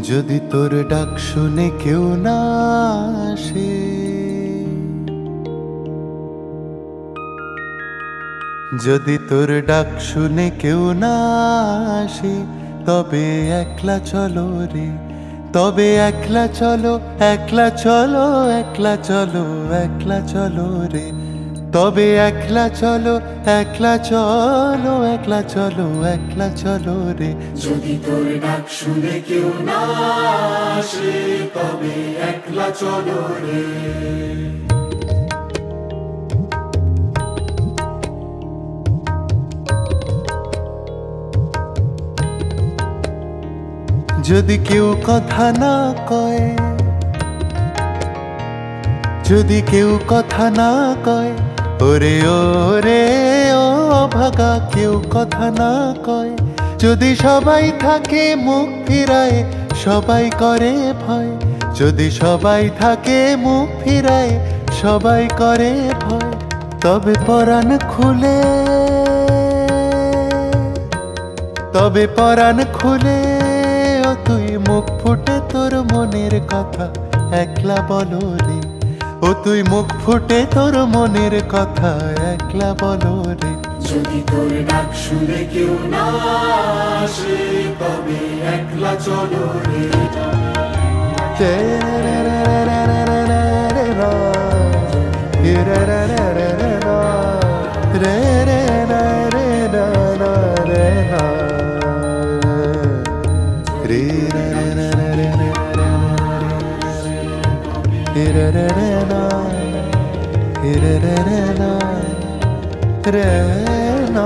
যদি তোর ডাক শুনে কেউ না আসে, যদি তোর ডাক শুনে কেউ না আসে, তবে একলা চলো রে, তবে একলা চলো, একলা চলো, একলা চলো, একলা চলো রে, তবে একলা চলো, একলা চলো, একলা চলো, একলা চলো রে। যদি তোর ডাক শুনে কেউ না আসে, তবে একলা চলো রে। যদি কেউ কথা না কয়, যদি কেউ কথা না কয়, ওরে ওরে ও ভাগা কেউ কথা না কয়, যদি সবাই থাকে মুখ ফিরায়, সবাই করে ভয়, যদি সবাই থাকে মুখ ফিরায়, সবাই করে ভয়, তবে পরাণ খুলে, তবে পরাণ খুলে ও তুই মুখ ফুটে তোর মনের কথা একলা বলো রে, ও তুই মুখ ফুটে তোর মনের কথা একলা বলো রে। যদি তোর ডাক শুনে কেউ না আসে, তবে একলা চলো রে। Re na